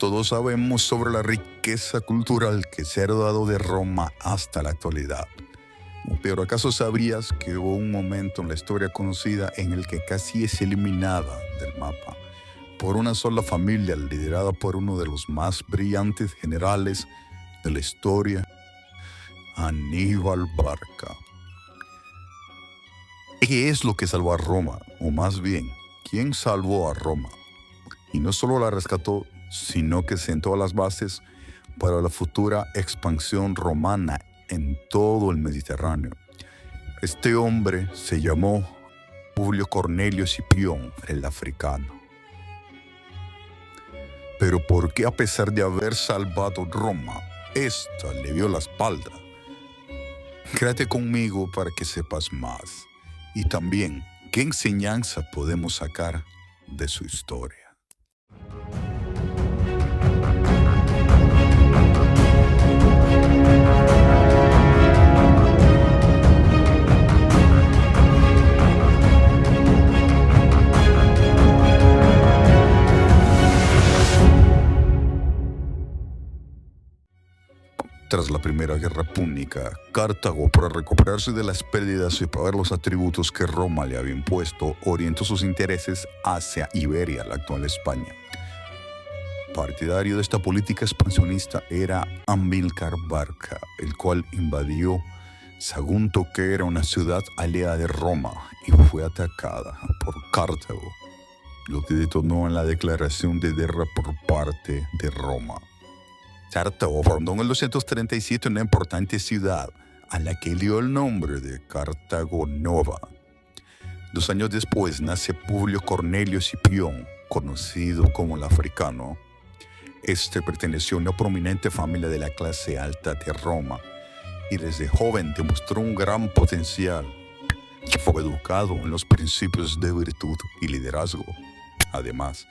todos sabemos sobre la riqueza cultural que se ha heredado de Roma hasta la actualidad. Pero ¿acaso sabrías que hubo un momento en la historia conocida en el que casi es eliminada del mapa por una sola familia liderada por uno de los más brillantes generales de la historia, Aníbal Barca? ¿Qué es lo que salvó a Roma? O más bien, ¿quién salvó a Roma? Y no solo la rescató, sino que sentó las bases para la futura expansión romana en todo el Mediterráneo. Este hombre se llamó Publio Cornelio Escipión el Africano. Pero ¿por qué, a pesar de haber salvado Roma, ésta le dio la espalda? Quédate conmigo para que sepas más. Y también, ¿qué enseñanza podemos sacar de su historia? Tras la Primera Guerra Púnica, Cartago, para recuperarse de las pérdidas y pagar los atributos que Roma le había impuesto, orientó sus intereses hacia Iberia, la actual España. Partidario de esta política expansionista era Amílcar Barca, el cual invadió Sagunto, que era una ciudad aliada de Roma, y fue atacada por Cartago, lo que detonó en la declaración de guerra por parte de Roma. Cartago fundó en el 237 una importante ciudad a la que dio el nombre de Cartago Nova. 2 años después nace Publio Cornelio Escipión, conocido como el Africano. Este perteneció a una prominente familia de la clase alta de Roma y desde joven demostró un gran potencial. Fue educado en los principios de virtud y liderazgo. Además,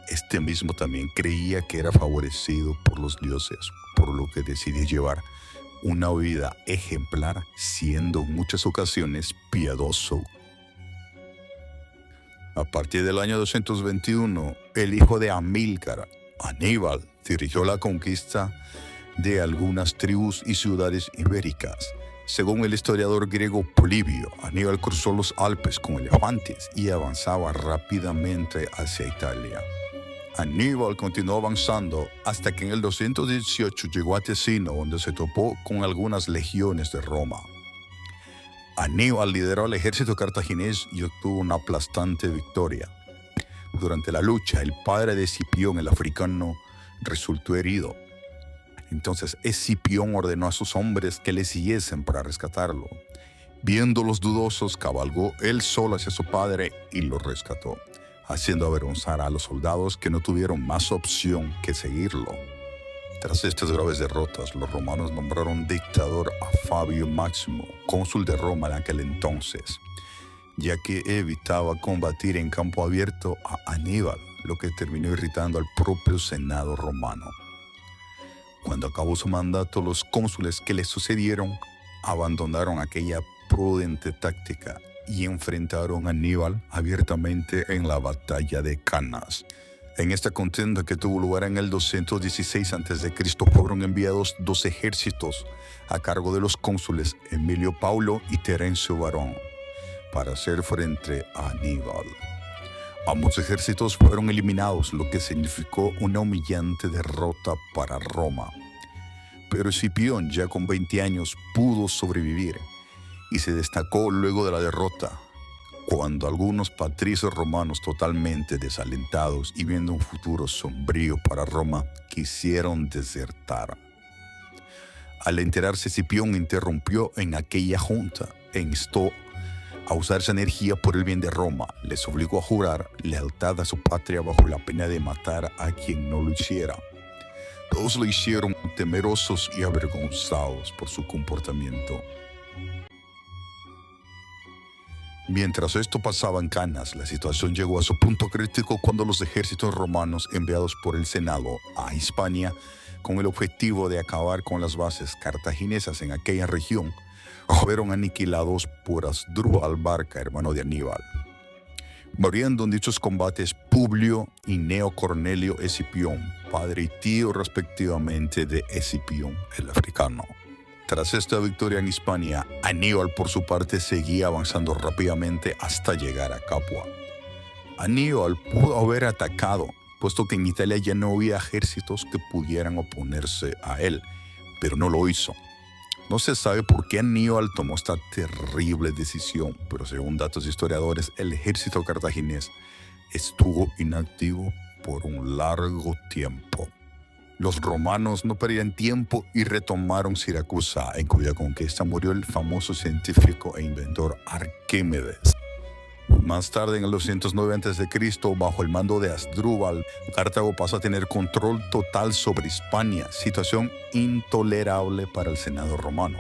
este mismo también creía que era favorecido por los dioses, por lo que decidió llevar una vida ejemplar, siendo en muchas ocasiones piadoso. A partir del año 221, el hijo de Amílcar, Aníbal, dirigió la conquista de algunas tribus y ciudades ibéricas. Según el historiador griego Polibio, Aníbal cruzó los Alpes con elefantes y avanzaba rápidamente hacia Italia. Aníbal continuó avanzando hasta que en el 218 llegó a Tesino, donde se topó con algunas legiones de Roma. Aníbal lideró al ejército cartaginés y obtuvo una aplastante victoria. Durante la lucha, el padre de Escipión, el africano, resultó herido. Entonces Escipión ordenó a sus hombres que le siguiesen para rescatarlo. Viéndolos dudosos, cabalgó él solo hacia su padre y lo rescató, haciendo avergonzar a los soldados que no tuvieron más opción que seguirlo. Tras estas graves derrotas, los romanos nombraron dictador a Fabio Máximo, cónsul de Roma en aquel entonces, ya que evitaba combatir en campo abierto a Aníbal, lo que terminó irritando al propio Senado romano. Cuando acabó su mandato, los cónsules que le sucedieron abandonaron aquella prudente táctica y enfrentaron a Aníbal abiertamente en la batalla de Canas. En esta contienda, que tuvo lugar en el 216 a.C., fueron enviados 2 ejércitos a cargo de los cónsules Emilio Paulo y Terencio Varón para hacer frente a Aníbal. Ambos ejércitos fueron eliminados, lo que significó una humillante derrota para Roma. Pero Escipión, ya con 20 años, pudo sobrevivir y se destacó luego de la derrota, cuando algunos patricios romanos, totalmente desalentados y viendo un futuro sombrío para Roma, quisieron desertar. Al enterarse, Escipión interrumpió en aquella junta e instó a usar esa energía por el bien de Roma. Les obligó a jurar lealtad a su patria bajo la pena de matar a quien no lo hiciera. Todos lo hicieron, temerosos y avergonzados por su comportamiento. Mientras esto pasaba en Canas, la situación llegó a su punto crítico cuando los ejércitos romanos enviados por el Senado a Hispania con el objetivo de acabar con las bases cartaginesas en aquella región, fueron aniquilados por Asdrúbal Barca, hermano de Aníbal. Muriendo en dichos combates Publio y Neo Cornelio Escipión, padre y tío respectivamente de Escipión el africano. Tras esta victoria en Hispania, Aníbal por su parte seguía avanzando rápidamente hasta llegar a Capua. Aníbal pudo haber atacado, puesto que en Italia ya no había ejércitos que pudieran oponerse a él, pero no lo hizo. No se sabe por qué Aníbal tomó esta terrible decisión, pero según datos de historiadores, el ejército cartaginés estuvo inactivo por un largo tiempo. Los romanos no perdían tiempo y retomaron Siracusa, en cuya conquista murió el famoso científico e inventor Arquímedes. Más tarde, en el 290 a.C., bajo el mando de Asdrúbal, Cartago pasó a tener control total sobre Hispania, situación intolerable para el Senado romano.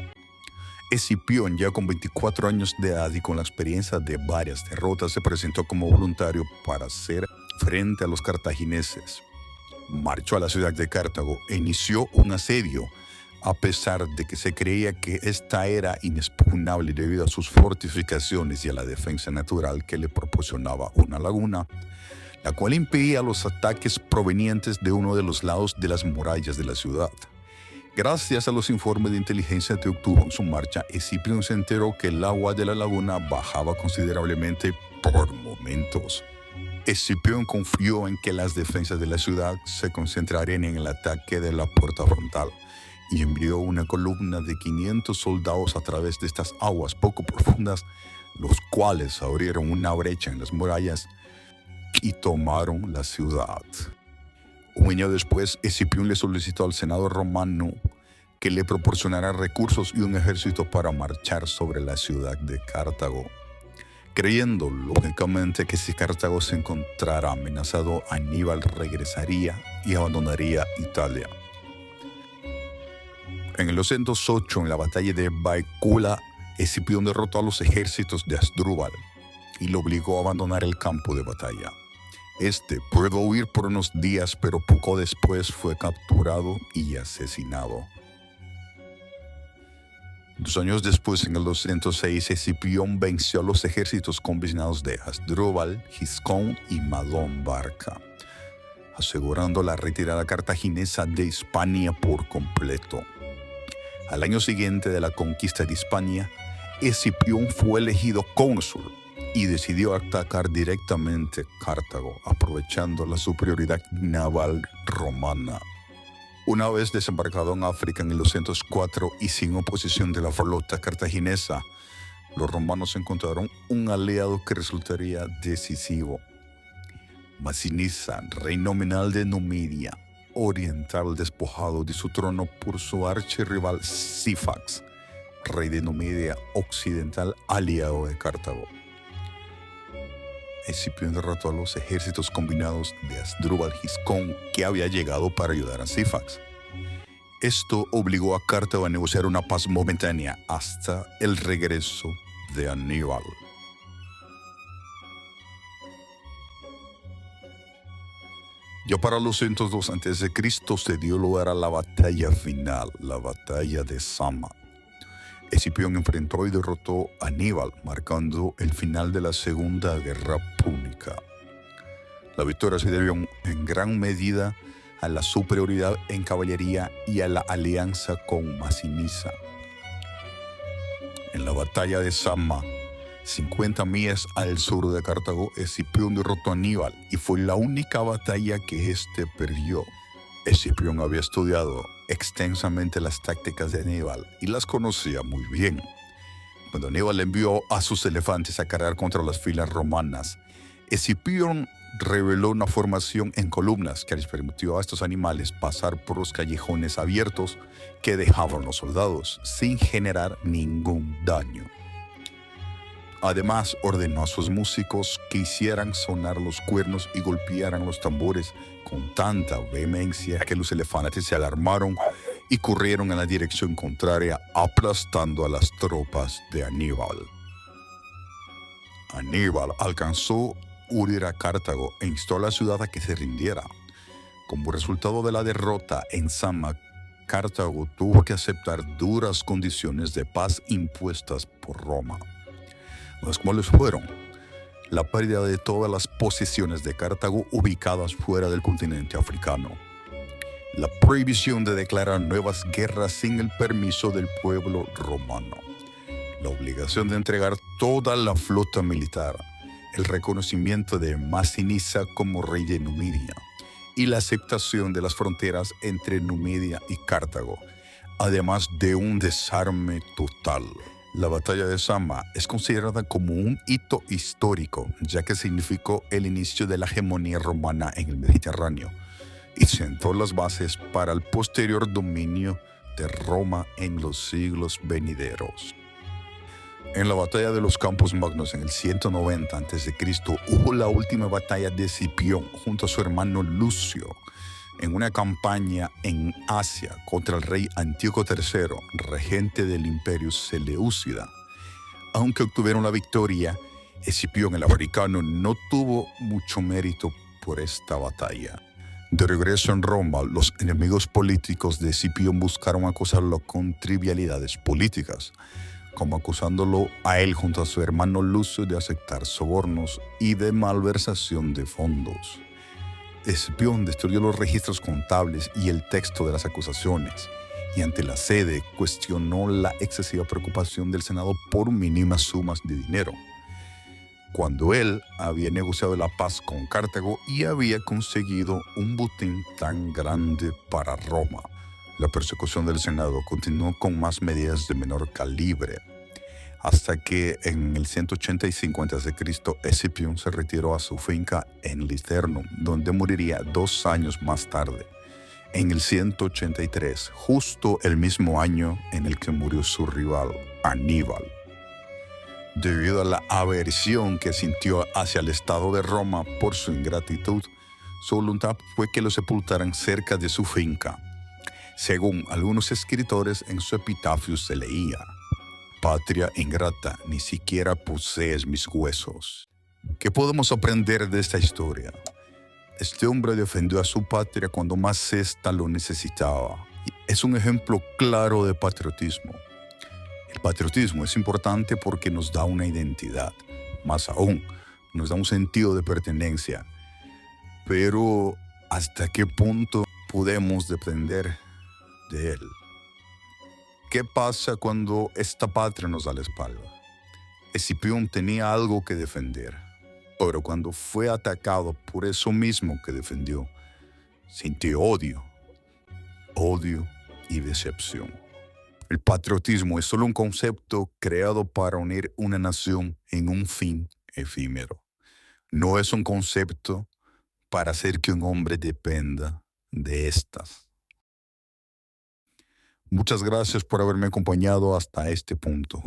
Escipión, ya con 24 años de edad y con la experiencia de varias derrotas, se presentó como voluntario para hacer frente a los cartagineses. Marchó a la ciudad de Cartago e inició un asedio, a pesar de que se creía que esta era inexpugnable debido a sus fortificaciones y a la defensa natural que le proporcionaba una laguna, la cual impedía los ataques provenientes de uno de los lados de las murallas de la ciudad. Gracias a los informes de inteligencia que obtuvo en su marcha, Escipión se enteró que el agua de la laguna bajaba considerablemente por momentos. Escipión confió en que las defensas de la ciudad se concentrarían en el ataque de la puerta frontal y envió una columna de 500 soldados a través de estas aguas poco profundas, los cuales abrieron una brecha en las murallas y tomaron la ciudad. Un año después, Escipión le solicitó al Senado romano que le proporcionara recursos y un ejército para marchar sobre la ciudad de Cartago. Creyendo, lógicamente, que si Cartago se encontrara amenazado, Aníbal regresaría y abandonaría Italia. En el 208, en la batalla de Baecula, Escipión derrotó a los ejércitos de Asdrúbal y lo obligó a abandonar el campo de batalla. Este pudo huir por unos días, pero poco después fue capturado y asesinado. 2 años después, en el 206, Escipión venció a los ejércitos combinados de Asdrúbal, Giscón y Madón Barca, asegurando la retirada cartaginesa de Hispania por completo. Al año siguiente de la conquista de Hispania, Escipión fue elegido cónsul y decidió atacar directamente Cartago, aprovechando la superioridad naval romana. Una vez desembarcado en África en el 204 y sin oposición de la flota cartaginesa, los romanos encontraron un aliado que resultaría decisivo. Masinisa, rey nominal de Numidia oriental, despojado de su trono por su archirrival Sífax, rey de Numidia occidental, aliado de Cartago. Escipión derrotó a los ejércitos combinados de Asdrúbal Giscón que había llegado para ayudar a Sífax. Esto obligó a Cartago a negociar una paz momentánea hasta el regreso de Aníbal. Ya para los 202 a.C. se dio lugar a la batalla final, la batalla de Zama. Escipión enfrentó y derrotó a Aníbal, marcando el final de la Segunda Guerra Púnica. La victoria se debió en gran medida a la superioridad en caballería y a la alianza con Masinisa. En la batalla de Zama, 50 millas al sur de Cartago, Escipión derrotó a Aníbal y fue la única batalla que éste perdió. Escipión había estudiado extensamente las tácticas de Aníbal y las conocía muy bien. Cuando Aníbal envió a sus elefantes a cargar contra las filas romanas, Escipión reveló una formación en columnas que les permitió a estos animales pasar por los callejones abiertos que dejaban los soldados sin generar ningún daño. Además, ordenó a sus músicos que hicieran sonar los cuernos y golpearan los tambores con tanta vehemencia que los elefantes se alarmaron y corrieron en la dirección contraria, aplastando a las tropas de Aníbal. Aníbal alcanzó huir a Cartago e instó a la ciudad a que se rindiera. Como resultado de la derrota en Zama, Cartago tuvo que aceptar duras condiciones de paz impuestas por Roma. Las cuales fueron la pérdida de todas las posesiones de Cartago ubicadas fuera del continente africano, la prohibición de declarar nuevas guerras sin el permiso del pueblo romano, la obligación de entregar toda la flota militar, el reconocimiento de Masinisa como rey de Numidia y la aceptación de las fronteras entre Numidia y Cartago, además de un desarme total. La batalla de Zama es considerada como un hito histórico, ya que significó el inicio de la hegemonía romana en el Mediterráneo y sentó las bases para el posterior dominio de Roma en los siglos venideros. En la batalla de los Campos Magnos en el 190 a.C. hubo la última batalla de Escipión junto a su hermano Lucio en una campaña en Asia contra el rey Antíoco III, regente del imperio Seleucida. Aunque obtuvieron la victoria, Escipión el africano no tuvo mucho mérito por esta batalla. De regreso en Roma, los enemigos políticos de Escipión buscaron acusarlo con trivialidades políticas, como acusándolo a él junto a su hermano Lucio de aceptar sobornos y de malversación de fondos. Escipión destruyó los registros contables y el texto de las acusaciones, y ante la sede cuestionó la excesiva preocupación del Senado por mínimas sumas de dinero, cuando él había negociado la paz con Cartago y había conseguido un botín tan grande para Roma. La persecución del Senado continuó con más medidas de menor calibre, hasta que en el 185 a.C. Escipión se retiró a su finca en Liternum, donde moriría 2 años más tarde, en el 183, justo el mismo año en el que murió su rival, Aníbal. Debido a la aversión que sintió hacia el Estado de Roma por su ingratitud, su voluntad fue que lo sepultaran cerca de su finca. Según algunos escritores, en su epitafio se leía: «Patria ingrata, ni siquiera posees mis huesos». ¿Qué podemos aprender de esta historia? Este hombre defendió a su patria cuando más ésta lo necesitaba. Es un ejemplo claro de patriotismo. El patriotismo es importante porque nos da una identidad, más aún, nos da un sentido de pertenencia. Pero, ¿hasta qué punto podemos depender de él? ¿Qué pasa cuando esta patria nos da la espalda? Escipión tenía algo que defender, pero cuando fue atacado por eso mismo que defendió, sintió odio y decepción. El patriotismo es solo un concepto creado para unir una nación en un fin efímero. No es un concepto para hacer que un hombre dependa de estas. Muchas gracias por haberme acompañado hasta este punto.